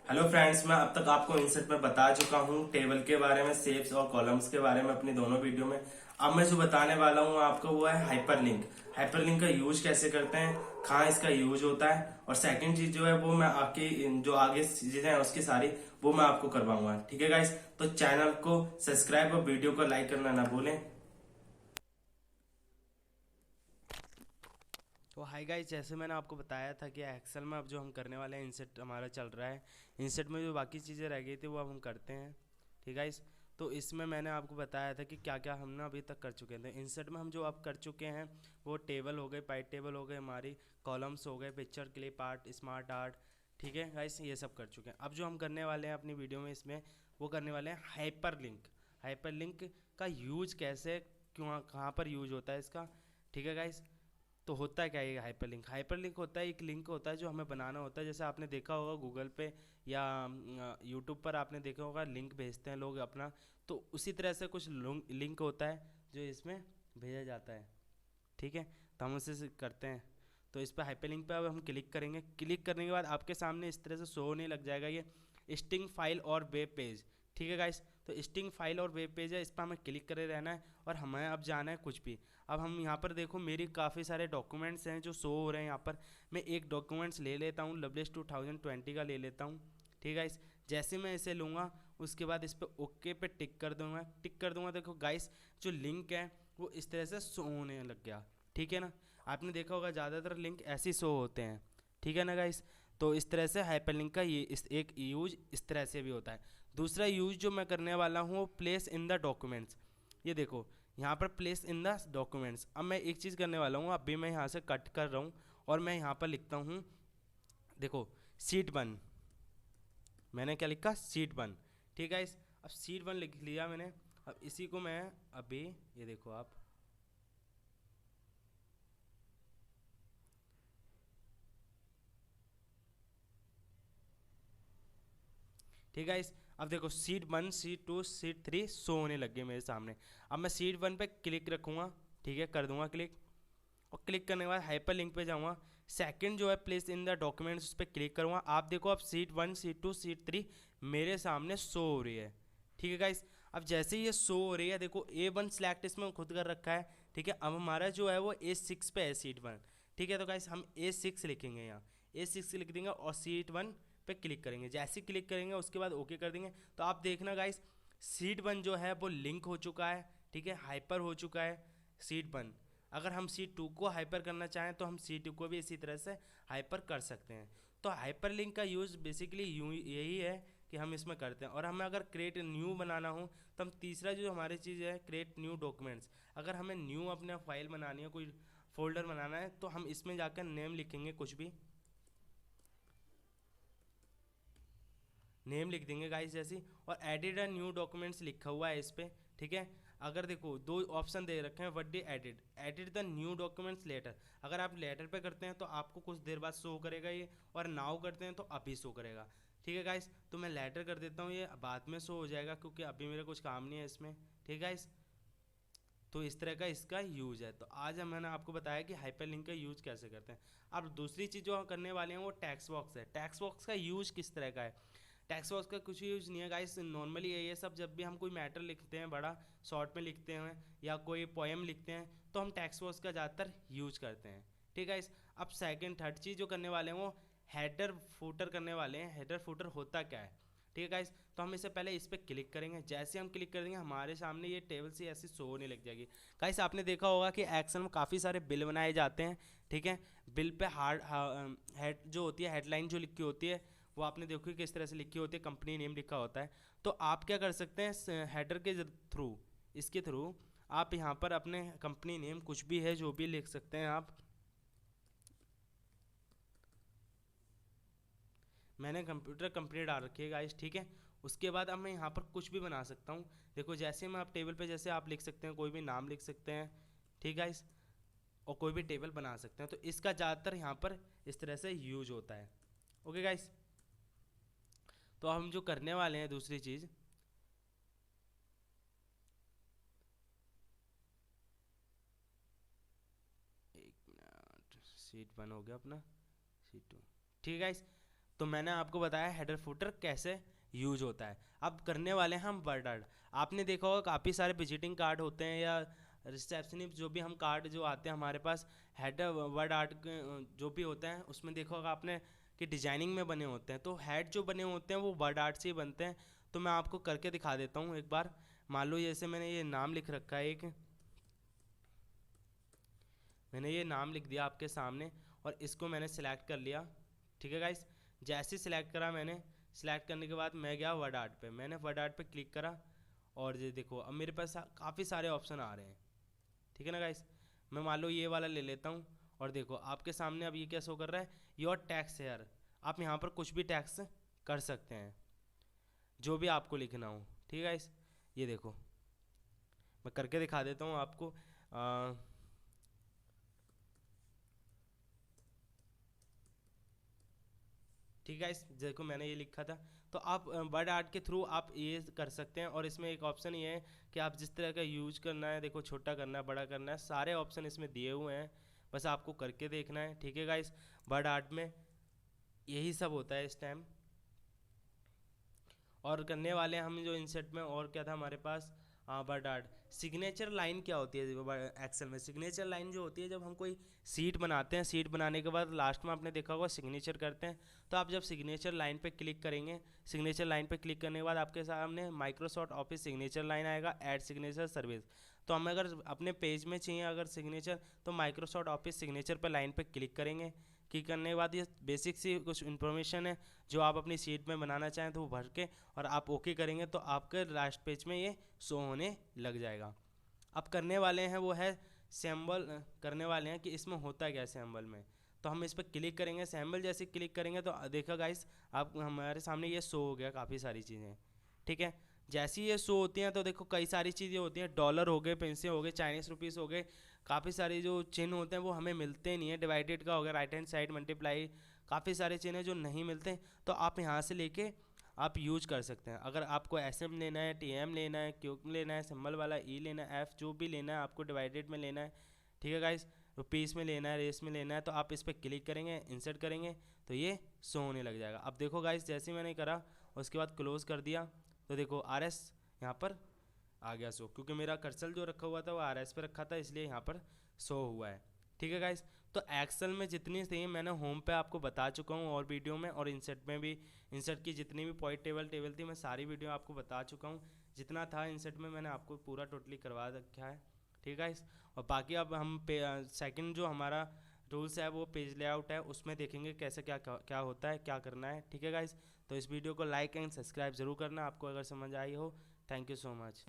Hello friends, मैं अब तक आपको इंसर्ट में बता चुका हूँ टेबल के बारे में, शेप्स और कॉलम्स के बारे में अपनी दोनों वीडियो में। अब मैं जो बताने वाला हूँ आपको वो है हाइपरलिंक। हाइपरलिंक का यूज कैसे करते हैं, कहाँ इसका यूज होता है, और सेकंड चीज जो है वो मैं आपकी जो आगे चीजें हैं उसकी सारी वो मैं आपको करवाऊंगा। ठीक है गाइस, तो चैनल को सब्सक्राइब और वीडियो को लाइक करना ना भूलें। तो हाय गाइस, जैसे मैंने आपको बताया था कि एक्सेल में अब जो हम करने वाले हैं, इंसेट हमारा चल रहा है। इंसेट में जो बाकी चीज़ें रह गई थी वो अब हम करते हैं। ठीक है गाइस। तो इसमें मैंने आपको बताया था कि क्या क्या हम ना अभी तक कर चुके थे। इंसेट में हम जो अब कर चुके हैं वो टेबल हो गए, पाइप टेबल हो गए, हमारी कॉलम्स हो गए, picture clip art, smart art. ठीक है गाइस, ये सब कर चुके हैं। अब जो हम करने वाले हैं अपनी वीडियो में इसमें वो करने वाले हैं हाइपर लिंक। हाइपर लिंक का यूज कैसे, क्यों, कहाँ पर यूज होता है इसका। ठीक है गाइस। तो होता क्या है ये हाइपरलिंक? हाइपरलिंक होता है एक लिंक होता है जो हमें बनाना होता है। जैसे आपने देखा होगा गूगल पे या यूट्यूब पर आपने देखा होगा लिंक भेजते हैं लोग अपना। तो उसी तरह से कुछ लिंक होता है जो इसमें भेजा जाता है। ठीक है, तो हम उसे करते हैं। तो इस पर हाइपरलिंक पे अब हम क्लिक करेंगे। क्लिक करने के बाद आपके सामने इस तरह से शो होने लग जाएगा ये स्टिंग फाइल और वेब पेज। ठीक है गाइस, तो स्टिंग फाइल और वेब पेज है, इस पर हमें क्लिक करे रहना है और हमें अब जाना है कुछ भी। अब हम यहाँ पर देखो मेरी काफ़ी सारे डॉक्यूमेंट्स हैं जो शो हो रहे हैं यहाँ पर। मैं एक डॉक्यूमेंट्स ले लेता हूँ, लवलेस 2020 का ले लेता हूँ। ठीक है गाइस, जैसे मैं इसे लूँगा उसके बाद इस पर ओके पे टिक कर दूँगा। टिक कर दूँगा, देखो गाइस जो लिंक है वो इस तरह से शो होने लग गया। ठीक है ना, आपने देखा होगा ज़्यादातर लिंक ऐसे शो होते हैं। ठीक है ना गाइस, तो इस तरह से हाइपरलिंक का ये इस एक यूज इस तरह से भी होता है। दूसरा यूज जो मैं करने वाला हूँ वो प्लेस इन द डॉक्यूमेंट्स। ये देखो यहाँ पर प्लेस इन द डॉक्यूमेंट्स। अब मैं एक चीज़ करने वाला हूँ, अभी मैं यहाँ से कट कर रहा हूँ और मैं यहाँ पर लिखता हूँ, देखो सीट 1। मैंने क्या लिखा? सीट 1। ठीक है इस, अब सीट 1 लिख लिया मैंने। अब इसी को मैं अभी, ये देखो आप, ठीक है इस, अब देखो सीट 1, सीट 2, सीट 3 शो होने लग गए मेरे सामने। अब मैं सीट 1 पे क्लिक रखूँगा। ठीक है, कर दूंगा क्लिक। और क्लिक करने के बाद हाइपर लिंक पे जाऊँगा। सेकंड जो है प्लेस इन द डॉक्यूमेंट्स, उस पर क्लिक करूँगा। आप देखो अब सीट 1, सीट 2, सीट 3 मेरे सामने शो हो रही है। ठीक है गाइस, अब जैसे ही ये शो हो रही है, देखो A1 सिलेक्ट इसमें खुद कर रखा है। ठीक है, अब हमारा जो है वो A6 पे है, सीट 1। ठीक है, तो गाइस हम A6 लिखेंगे यहाँ, A6 लिख देंगे और सीट 1 पे क्लिक करेंगे। जैसे ही क्लिक करेंगे उसके बाद ओके कर देंगे। तो आप देखना गाइस, सीट 1 जो है वो लिंक हो चुका है। ठीक है, हाइपर हो चुका है सीट 1। अगर हम सीट 2 को हाइपर करना चाहें तो हम सीट 2 को भी इसी तरह से हाइपर कर सकते हैं। तो हाइपर लिंक का यूज़ बेसिकली यूँ यही है कि हम इसमें करते हैं। और हमें अगर क्रिएट न्यू बनाना हो तो हम तीसरा जो हमारी चीज़ है क्रिएट न्यू डॉक्यूमेंट्स। अगर हमें न्यू अपने फाइल बनानी है, कोई फोल्डर बनाना है, तो हम इसमें जाकर नेम लिखेंगे, कुछ भी नेम लिख देंगे गाइस जैसी। और एडिट अ न्यू डॉक्यूमेंट्स लिखा हुआ है इस पर। ठीक है, अगर देखो दो ऑप्शन दे रखे हैं, what day edit, edit the new documents letter. अगर आप लेटर पे करते हैं तो आपको कुछ देर बाद शो करेगा ये, और नाउ करते हैं तो अभी शो करेगा। ठीक है गाइस, तो मैं लेटर कर देता हूँ, ये बाद में शो हो जाएगा क्योंकि अभी मेरा कुछ काम नहीं है इसमें। ठीक है गाइस, तो इस तरह का इसका यूज है। तो आज मैंने आपको बताया कि हाइपरलिंक का यूज कैसे करते हैं। अब दूसरी चीज़ जो हम करने वाले हैं वो टैक्स बॉक्स है। टैक्स बॉक्स का यूज किस तरह का है? टैक्स बॉक्स का कुछ यूज नहीं है गाइस, नॉर्मली ये सब जब भी हम कोई मैटर लिखते हैं, बड़ा शॉर्ट में लिखते हैं या कोई पोएम लिखते हैं, तो हम टैक्स बॉक्स का ज़्यादातर यूज करते हैं। ठीक है गाइस, अब सेकंड थर्ड चीज़ जो करने वाले हैं वो हेडर फुटर करने वाले हैं। हेडर फुटर होता क्या है? ठीक है गाइस, तो हम इससे पहले इस पर क्लिक करेंगे। जैसे हम क्लिक करेंगे हमारे सामने ये टेबल से ऐसी शो होने लग जाएगी। गाइस आपने देखा होगा कि एक्सेल में काफ़ी सारे बिल बनाए जाते हैं। ठीक है, बिल पे हार्ड हेड जो होती है, हेडलाइन जो लिखी होती है, वो आपने देखो कि किस तरह से लिखी होती है, कंपनी नेम लिखा होता है। तो आप क्या कर सकते हैं, हेडर के थ्रू, इसके थ्रू आप यहाँ पर अपने कंपनी नेम कुछ भी है जो भी लिख सकते हैं आप। मैंने कंप्यूटर कंपनी डाल रखी है गाइस। ठीक है, उसके बाद अब मैं यहाँ पर कुछ भी बना सकता हूँ। देखो जैसे मैं आप टेबल पे जैसे आप लिख सकते हैं, कोई भी नाम लिख सकते हैं। ठीक है गाइस, और कोई भी टेबल बना सकते हैं। तो इसका ज़्यादातर यहाँ पर इस तरह से यूज होता है। ओके गाइस, तो हम जो करने वाले हैं दूसरी चीज़, एक मिनट, सीट 1 हो गया अपना, सीट 2। ठीक है गाइस, तो मैंने आपको बताया हेडर फुटर कैसे यूज होता है। अब करने वाले हैं हम वर्ड आर्ट। आपने देखा होगा काफ़ी सारे विजिटिंग कार्ड होते हैं या रिसेप्शनिस्ट जो भी हम कार्ड जो आते हैं हमारे पास हेडर वर्ड आर्ट जो भी होते हैं उसमें देखा होगा आपने कि डिजाइनिंग में बने होते हैं। तो हेड जो बने होते हैं वो वर्ड आर्ट से ही बनते हैं। तो मैं आपको करके दिखा देता हूँ एक बार। मान लो जैसे मैंने ये नाम लिख रखा है, एक मैंने ये नाम लिख दिया आपके सामने और इसको मैंने सिलेक्ट कर लिया। ठीक है गाइस, जैसे ही सिलेक्ट करा मैंने, सिलेक्ट करने के बाद मैं गया वर्ड आर्ट पे, मैंने वर्ड आर्ट पे क्लिक करा और ये देखो अब मेरे पास काफ़ी सारे ऑप्शन आ रहे हैं। ठीक है ना गाइस, मैं मान लो ये वाला ले लेता हूँ और देखो आपके सामने अब ये क्या शो कर रहा है, योर टैक्स हेयर। आप यहाँ पर कुछ भी टैक्स कर सकते हैं जो भी आपको लिखना हो। ठीक है गाइस, ये देखो मैं करके दिखा देता हूँ आपको। ठीक है इस देखो मैंने ये लिखा था। तो आप वर्ड आर्ट के थ्रू आप ये कर सकते हैं और इसमें एक ऑप्शन ये है कि आप जिस तरह का यूज करना है, देखो छोटा करना है, बड़ा करना है, सारे ऑप्शन इसमें दिए हुए हैं, बस आपको करके देखना है। ठीक है गाइस, वर्ड आर्ट में यही सब होता है इस टाइम। और करने वाले हैं हम जो इंसर्ट में, और क्या था हमारे पास, वर्ड आर्ट सिग्नेचर लाइन क्या होती है एक्सेल में। सिग्नेचर लाइन जो होती है जब हम कोई सीट बनाते हैं, सीट बनाने के बाद लास्ट में आपने देखा होगा सिग्नेचर करते हैं। तो आप जब सिग्नेचर लाइन पे क्लिक करेंगे, सिग्नेचर लाइन पे क्लिक करने के बाद आपके सामने माइक्रोसॉफ्ट ऑफिस सिग्नेचर लाइन आएगा, ऐड सिग्नेचर सर्विस। तो हम अगर अपने पेज में चाहिए अगर सिग्नेचर, तो माइक्रोसॉफ्ट ऑफिस सिग्नेचर पर लाइन पे क्लिक करेंगे। क्लिक करने के बाद ये बेसिक सी कुछ इन्फॉर्मेशन है जो आप अपनी सीट में बनाना चाहें तो वो भर के और आप ओके करेंगे तो आपके लास्ट पेज में ये शो होने लग जाएगा। अब करने वाले हैं वो है सैम्बल, करने वाले हैं कि इसमें होता क्या है सैम्बल में। तो हम इस पर क्लिक करेंगे, सैम्बल जैसे क्लिक करेंगे तो देखा गाइस आप हमारे सामने ये शो हो गया काफ़ी सारी चीज़ें। ठीक है, जैसी ये शो होती हैं तो देखो कई सारी चीज़ें होती हैं, डॉलर हो गए, पैसे हो गए, चाइनीज़ रुपीज़ हो गए, काफ़ी सारे जो चिन्ह होते हैं वो हमें मिलते नहीं है। डिवाइडेड का हो गया, राइट हैंड साइड मल्टीप्लाई, काफ़ी सारे चिन्ह जो नहीं मिलते। तो आप यहाँ से लेके आप यूज कर सकते हैं। अगर आपको एसएम लेना है, टीएम लेना है, क्यूब लेना है, सिंबल वाला ई लेना है, एफ जो भी लेना है आपको डिवाइडेड में लेना है। ठीक है गाइस, रुपीज़ में लेना है, रेस में लेना है, तो आप इस पर क्लिक करेंगे, इंसर्ट करेंगे तो ये शो होने लग जाएगा। अब देखो गाइस जैसे मैंने करा उसके बाद क्लोज़ कर दिया तो देखो आर एस यहाँ पर आ गया शो, क्योंकि मेरा कर्सर जो रखा हुआ था वो आर एस पे रखा था इसलिए यहाँ पर शो हुआ है। ठीक है गाइस, तो एक्सेल में जितनी थी मैंने होम पे आपको बता चुका हूँ और वीडियो में, और इंसर्ट में भी, इंसर्ट की जितनी भी पॉइंट टेबल थी मैं सारी वीडियो आपको बता चुका हूँ। जितना था इंसर्ट में मैंने आपको पूरा टोटली करवा रखा है। ठीक है गाइस, और बाकी अब हम सेकंड जो हमारा टूल्स है वो पेज लेआउट है, उसमें देखेंगे कैसे क्या क्या होता है, क्या करना है। ठीक है गाइस, तो इस वीडियो को लाइक एंड सब्सक्राइब जरूर करना आपको अगर समझ आई हो। Thank you so much.